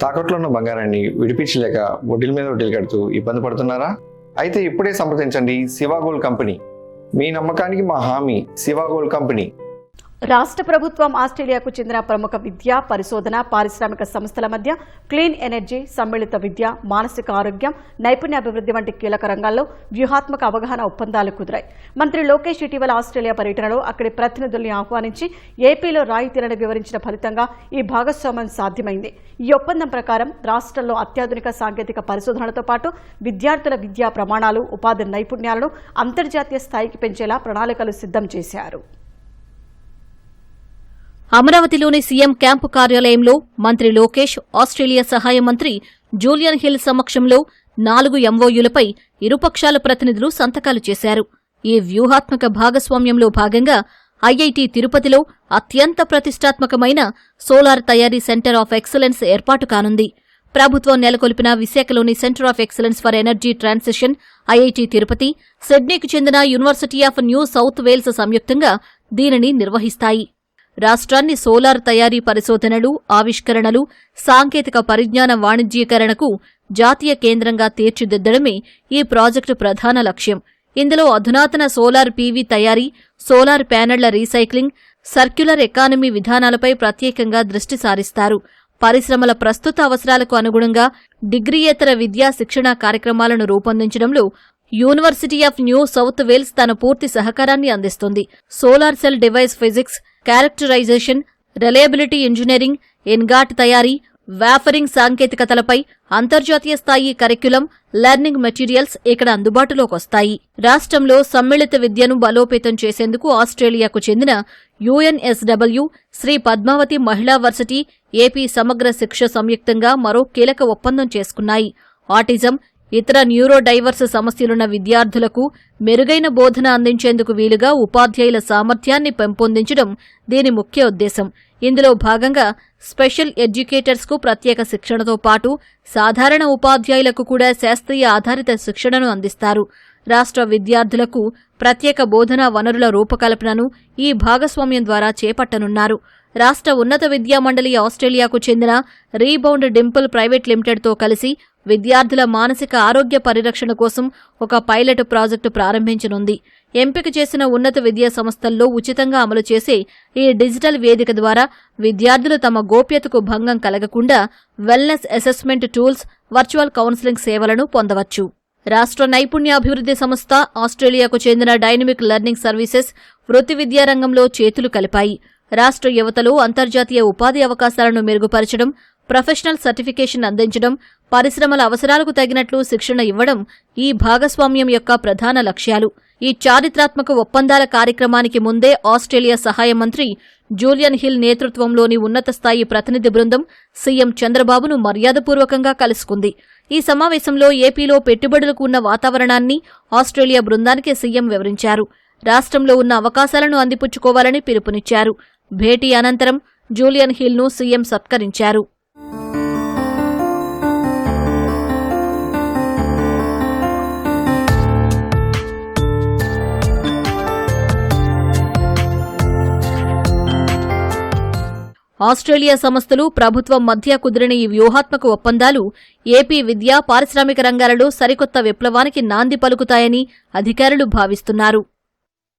తాకట్లో ఉన్న బంగారాన్ని విడిపించలేక వడ్డీల మీద వడ్డీలు కడుతూ ఇబ్బంది పడుతున్నారా? అయితే ఇప్పుడే సంప్రదించండి శివ గోల్డ్ కంపెనీ. మీ నమ్మకానికి మా హామీ శివ గోల్డ్ కంపెనీ. రాష్ట్ర ప్రభుత్వం ఆస్ట్రేలియాకు చెందిన ప్రముఖ విద్య, పరిశోధన, పారిశ్రామిక సంస్థల మధ్య క్లీన్ ఎనర్జీ, సమ్మిళిత విద్య, మానసిక ఆరోగ్యం, నైపుణ్యాభివృద్ధి వంటి కీలక రంగాల్లో వ్యూహాత్మక అవగాహన ఒప్పందాలు కుదిరాయి. మంత్రి లోకేష్ ఇటీవల ఆస్ట్రేలియా పర్యటనలో అక్కడి ప్రతినిధుల్ని ఆహ్వానించి ఏపీలో రాయితీలను వివరించిన ఫలితంగా ఈ భాగస్వామ్యం సాధ్యమైంది. ఈ ఒప్పందం ప్రకారం రాష్ట్రంలో అత్యాధునిక సాంకేతిక పరిశోధనలతో పాటు విద్యార్థుల విద్యా ప్రమాణాలు, ఉపాధి నైపుణ్యాలను అంతర్జాతీయ స్థాయికి పెంచేలా ప్రణాళికలు సిద్ధం చేశారు. అమరావతిలోని సీఎం క్యాంపు కార్యాలయంలో మంత్రి లోకేష్, ఆస్ట్రేలియా సహాయ మంత్రి జూలియన్ హిల్ సమక్షంలో 4 ఎంఓయూలపై ఇరుపక్షాల ప్రతినిధులు సంతకాలు చేశారు. ఈ వ్యూహాత్మక భాగస్వామ్యంలో భాగంగా ఐఐటి తిరుపతిలో అత్యంత ప్రతిష్టాత్మకమైన సోలార్ తయారీ సెంటర్ ఆఫ్ ఎక్సలెన్స్ ఏర్పాటు కానుంది. ప్రభుత్వం నెలకొల్పిన విశాఖలోని centre of excellence for energy transition, IIT Tirupati, సిడ్నీకి చెందిన University of New South Wales సంయుక్తంగా దీనిని నిర్వహిస్తాయి. రాష్ట్రాన్ని సోలార్ తయారీ పరిశోధనలు, ఆవిష్కరణలు, సాంకేతిక పరిజ్ఞాన వాణిజ్యీకరణకు జాతీయ కేంద్రంగా తీర్చిదిద్దడమే ఈ ప్రాజెక్టు ప్రధాన లక్ష్యం. ఇందులో అధునాతన సోలార్ పీవీ తయారీ, సోలార్ ప్యానెళ్ల రీసైక్లింగ్, సర్క్యులర్ ఎకానమీ విధానాలపై ప్రత్యేకంగా దృష్టి సారిస్తారు. పరిశ్రమల ప్రస్తుత అవసరాలకు అనుగుణంగా డిగ్రీయేతర విద్యా శిక్షణా కార్యక్రమాలను రూపొందించడంలో University of New South Wales తన పూర్తి సహకారాన్ని అందిస్తుంది. Solar cell device physics, characterisation, reliability engineering, ingot తయారీ, వేఫరింగ్ సాంకేతికతలపై అంతర్జాతీయ స్థాయి కరిక్యులం, లెర్నింగ్ మెటీరియల్స్ ఇక్కడ అందుబాటులోకొస్తాయి. రాష్ట్రంలో సమ్మిళిత విద్యను బలోపేతం చేసేందుకు ఆస్ట్రేలియాకు చెందిన యుఎన్ఎస్డబ్ల్యూ, శ్రీ పద్మావతి మహిళా వర్సిటీ, ఏపీ సమగ్ర శిక్ష సంయుక్తంగా మరో కీలక ఒప్పందం చేసుకున్నాయి. ఆటిజం, ఇతర న్యూరో డైవర్స్ సమస్యలున్న విద్యార్థులకు మెరుగైన బోధన అందించేందుకు వీలుగా ఉపాధ్యాయుల సామర్థ్యాన్ని పెంపొందించడం దీని ముఖ్య ఉద్దేశం. ఇందులో భాగంగా స్పెషల్ ఎడ్యుకేటర్స్కు ప్రత్యేక శిక్షణతో పాటు సాధారణ ఉపాధ్యాయులకు కూడా శాస్త్రీయ ఆధారిత శిక్షణను అందిస్తారు. రాష్ట్ర విద్యార్థులకు ప్రత్యేక బోధనా వనరుల రూపకల్పనను ఈ భాగస్వామ్యం ద్వారా చేపట్టనున్నారు. రాష్ట్ర ఉన్నత విద్యా మండలి ఆస్ట్రేలియాకు చెందిన రీబౌండ్ డింపుల్ ప్రైవేట్ లిమిటెడ్తో కలిసి విద్యార్థుల మానసిక ఆరోగ్య పరిరక్షణ కోసం ఒక పైలట్ ప్రాజెక్టు ప్రారంభించనుంది. ఎంపిక చేసిన ఉన్నత విద్యా సంస్థల్లో ఉచితంగా అమలు చేసే ఈ డిజిటల్ వేదిక ద్వారా విద్యార్థులు తమ గోప్యతకు భంగం కలగకుండా wellness assessment tools, virtual counselling సేవలను పొందవచ్చు. రాష్ట్ర నైపుణ్యాభివృద్ధి సంస్థ, ఆస్ట్రేలియాకు చెందిన డైనమిక్ లెర్నింగ్ సర్వీసెస్ వృత్తి విద్యారంగంలో చేతులు కలిపాయి. రాష్ట్ర యువతలో అంతర్జాతీయ ఉపాధి అవకాశాలను మెరుగుపరచడం, ప్రొఫెషనల్ సర్టిఫికేషన్ అందించడం, పరిశ్రమల అవసరాలకు తగినట్లు శిక్షణ ఇవ్వడం ఈ భాగస్వామ్యం యొక్క ప్రధాన లక్ష్యాలు. ఈ చారిత్రాత్మక ఒప్పందాల కార్యక్రమానికి ముందే ఆస్ట్రేలియా సహాయ మంత్రి జూలియన్ హిల్ నేతృత్వంలోని ఉన్నత స్థాయి ప్రతినిధి బృందం సీఎం చంద్రబాబును మర్యాదపూర్వకంగా కలుసుకుంది. ఈ సమావేశంలో ఏపీలో పెట్టుబడులకు ఉన్న వాతావరణాన్ని ఆస్ట్రేలియా బృందానికి సీఎం వివరించారు. రాష్ట్రంలో ఉన్న అవకాశాలను అందిపుచ్చుకోవాలని పిలుపునిచ్చారు. భేటీ అనంతరం జూలియన్ హిల్ను సీఎం సత్కరించారు. ఆస్ట్రేలియా సంస్థలు, ప్రభుత్వం మధ్య కుదిరిన ఈ వ్యూహాత్మక ఒప్పందాలు ఏపీ విద్యా, పారిశ్రామిక రంగాలలో సరికొత్త విప్లవానికి నాంది పలుకుతాయని అధికారులు భావిస్తున్నారు.